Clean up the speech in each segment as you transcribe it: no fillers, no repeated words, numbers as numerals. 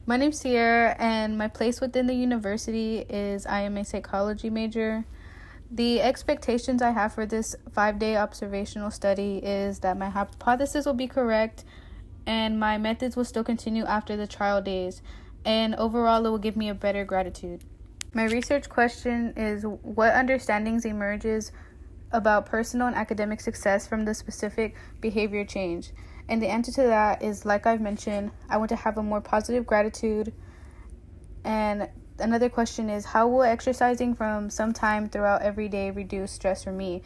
My name's Sierra, and my place within the university is I am a psychology major. The expectations I have for this 5-day observational study is that my hypothesis will be correct and my methods will still continue after the trial days, and overall it will give me a better gratitude. My research question is what understandings emerges about personal and academic success from the specific behavior change. And the answer to that is, like I've mentioned, I want to have a more positive gratitude. And another question is, how will exercising from some time throughout every day reduce stress for me?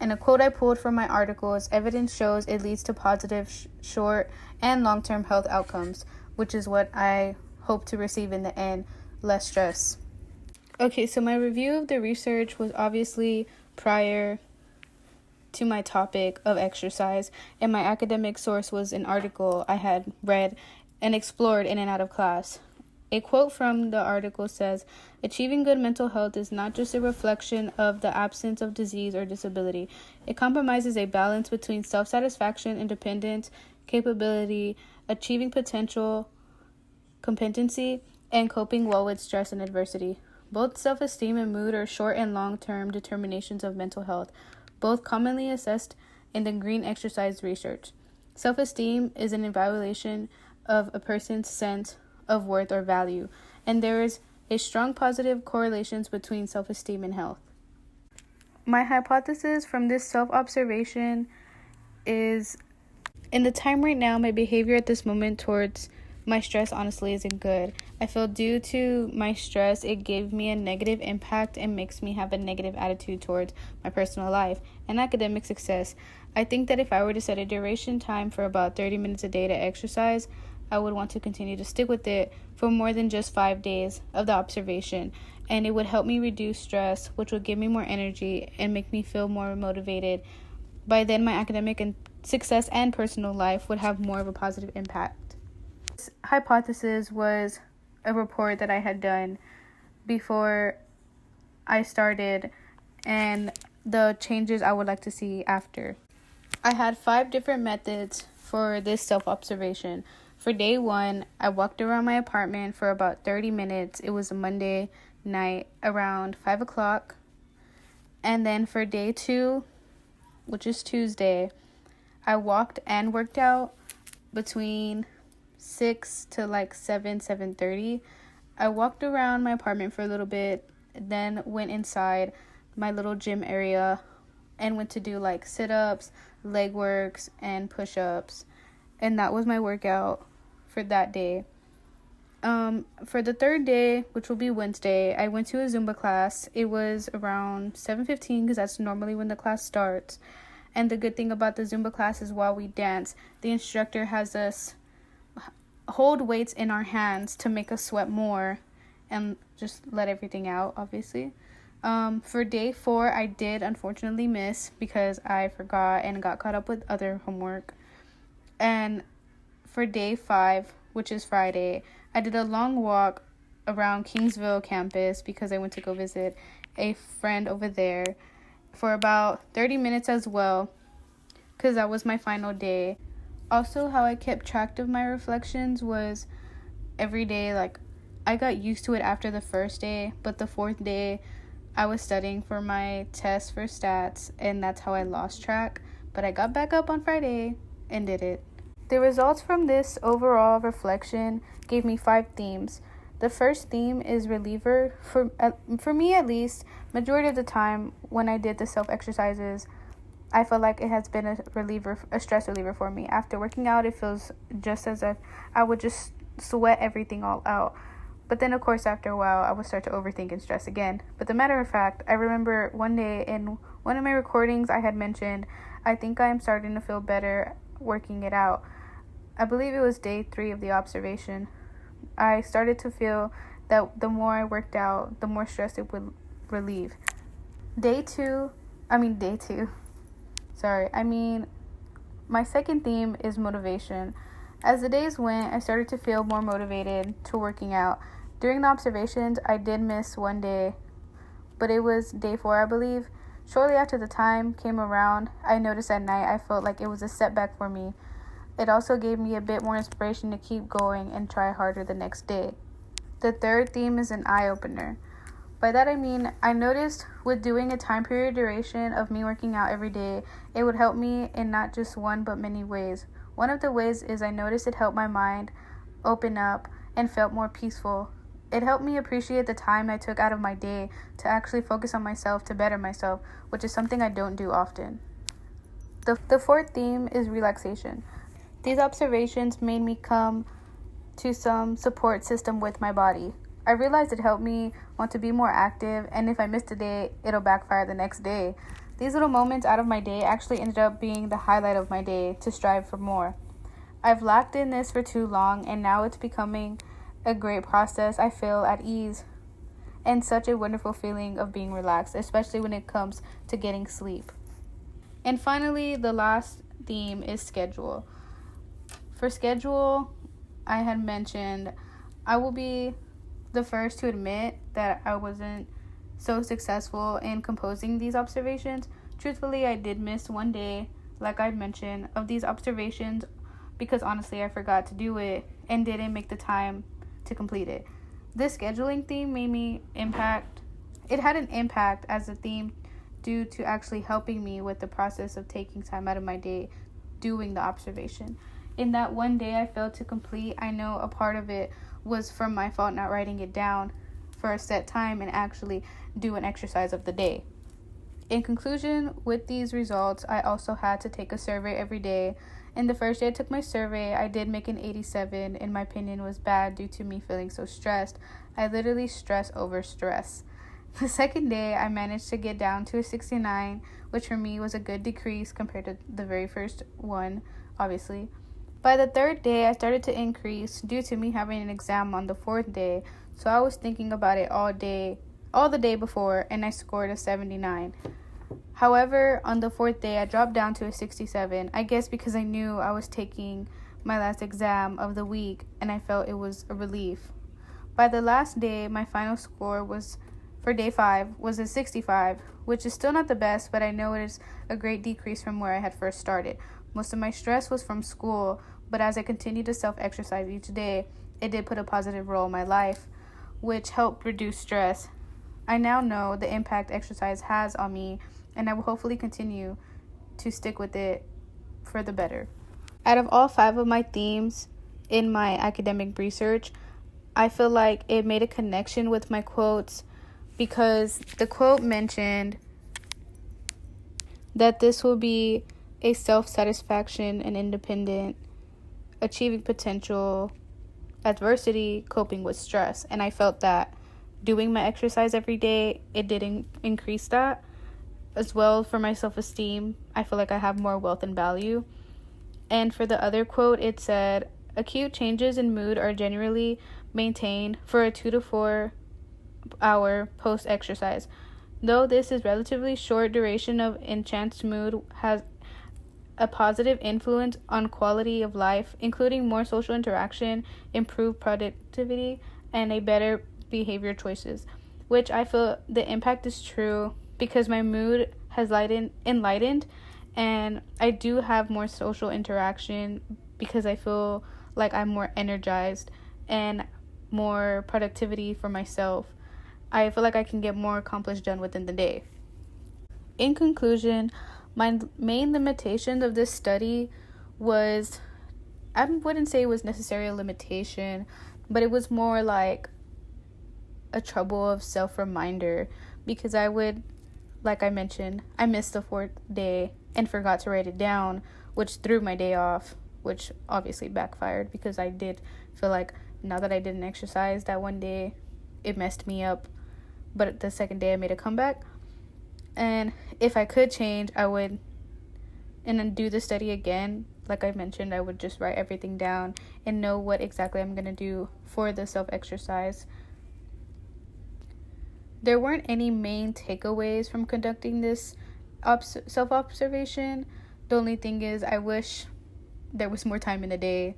And a quote I pulled from my article is, evidence shows it leads to positive short and long-term health outcomes, which is what I hope to receive in the end, less stress. Okay, so my review of the research was obviously prior to my topic of exercise, and my academic source was an article I had read and explored in and out of class. A quote from the article says, "Achieving good mental health is not just a reflection of the absence of disease or disability. It compromises a balance between self-satisfaction, independence, capability, achieving potential, competency, and coping well with stress and adversity. Both self-esteem and mood are short and long-term determinations of mental health, both commonly assessed in the green exercise research. Self-esteem is an evaluation of a person's sense of worth or value, and there is a strong positive correlation between self-esteem and health." My hypothesis from this self-observation is, in the time right now, my behavior at this moment towards my stress honestly isn't good. I feel due to my stress, it gave me a negative impact and makes me have a negative attitude towards my personal life and academic success. I think that if I were to set a duration time for about 30 minutes a day to exercise, I would want to continue to stick with it for more than just 5 days of the observation, and it would help me reduce stress, which would give me more energy and make me feel more motivated. By then, my academic and success and personal life would have more of a positive impact. This hypothesis was a report that I had done before I started and the changes I would like to see after. I had 5 different methods for this self-observation. For day 1, I walked around my apartment for about 30 minutes. It was a Monday night around 5 o'clock. And then for day 2, which is Tuesday, I walked and worked out between 6 to like 7:30. I walked around my apartment for a little bit, then went inside my little gym area and went to do like sit-ups, leg works, and push-ups. And that was my workout for that day. For the 3rd day, which will be Wednesday, I went to a Zumba class. It was around 7:15 because that's normally when the class starts. And the good thing about the Zumba class is while we dance, the instructor has us hold weights in our hands to make us sweat more and just let everything out, obviously. For day 4, I did unfortunately miss because I forgot and got caught up with other homework. And for day 5, which is Friday, I did a long walk around Kingsville campus because I went to go visit a friend over there for about 30 minutes as well, because that was my final day. Also, how I kept track of my reflections was every day, like, I got used to it after the first day, but the 4th day, I was studying for my test for stats, and that's how I lost track. But I got back up on Friday and did it. The results from this overall reflection gave me 5 themes. The first theme is reliever. For me, at least, majority of the time when I did the self-exercises, I feel like it has been a stress reliever for me. After working out, it feels just as if I would just sweat everything all out. But then, of course, after a while, I would start to overthink and stress again. But the matter of fact, I remember one day in one of my recordings I had mentioned, I think I am starting to feel better working it out. I believe it was day 3 of the observation. I started to feel that the more I worked out, the more stress it would relieve. My second theme is motivation. As the days went, I started to feel more motivated to working out. During the observations, I did miss one day, but it was day 4, I believe. Shortly after the time came around, I noticed at night I felt like it was a setback for me. It also gave me a bit more inspiration to keep going and try harder the next day. The third theme is an eye-opener. By that I mean, I noticed with doing a time period duration of me working out every day, it would help me in not just one but many ways. One of the ways is I noticed it helped my mind open up and felt more peaceful. It helped me appreciate the time I took out of my day to actually focus on myself to better myself, which is something I don't do often. The fourth theme is relaxation. These observations made me come to some support system with my body. I realized it helped me want to be more active, and if I missed a day, it'll backfire the next day. These little moments out of my day actually ended up being the highlight of my day to strive for more. I've lacked in this for too long, and now it's becoming a great process. I feel at ease and such a wonderful feeling of being relaxed, especially when it comes to getting sleep. And finally, the last theme is schedule. For schedule, I had mentioned I will be the first to admit that I wasn't so successful in composing these observations. Truthfully, I did miss one day, like I mentioned, of these observations because honestly I forgot to do it and didn't make the time to complete it. This scheduling theme had an impact as a theme due to actually helping me with the process of taking time out of my day doing the observation. In that one day I failed to complete, I know a part of it was from my fault not writing it down for a set time and actually do an exercise of the day. In conclusion, with these results, I also had to take a survey every day. And the first day I took my survey, I did make an 87. In my opinion, was bad due to me feeling so stressed. I literally stress over stress. The second day, I managed to get down to a 69, which for me was a good decrease compared to the very first one, obviously. By the third day, I started to increase due to me having an exam on the fourth day, so I was thinking about it all the day before, and I scored a 79. However, on the fourth day, I dropped down to a 67, I guess because I knew I was taking my last exam of the week, and I felt it was a relief. By the last day, my final score for day 5 was a 65, which is still not the best, but I know it is a great decrease from where I had first started. Most of my stress was from school, but as I continued to self-exercise each day, it did put a positive role in my life, which helped reduce stress. I now know the impact exercise has on me, and I will hopefully continue to stick with it for the better. Out of all 5 of my themes in my academic research, I feel like it made a connection with my quotes because the quote mentioned that this will be a self-satisfaction and independent, achieving potential, adversity, coping with stress. And I felt that doing my exercise every day, it did increase that. As well, for my self-esteem, I feel like I have more wealth and value. And for the other quote, it said, acute changes in mood are generally maintained for a 2 to 4 hour post-exercise. Though this is relatively short duration of enhanced mood has a positive influence on quality of life, including more social interaction, improved productivity, and a better behavior choices, which I feel the impact is true because my mood has enlightened, and I do have more social interaction because I feel like I'm more energized and more productivity for myself. I feel like I can get more accomplished done within the day. In conclusion, my main limitation of this study was, I wouldn't say it was necessarily a limitation, but it was more like a trouble of self-reminder because like I mentioned, I missed the 4th day and forgot to write it down, which threw my day off, which obviously backfired because I did feel like now that I didn't exercise that one day, it messed me up. But the second day I made a comeback. And if I could change, I would, and then do the study again. Like I mentioned, I would just write everything down and know what exactly I'm going to do for the self-exercise. There weren't any main takeaways from conducting this self-observation. The only thing is I wish there was more time in the day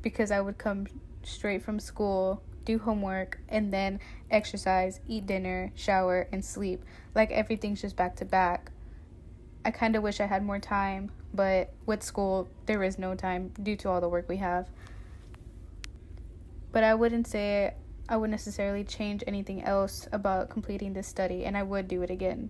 because I would come straight from school, do homework, and then exercise, eat dinner, shower, and sleep. Like everything's just back to back. I kind of wish I had more time, but with school, there is no time due to all the work we have. But I wouldn't say I would necessarily change anything else about completing this study, and I would do it again.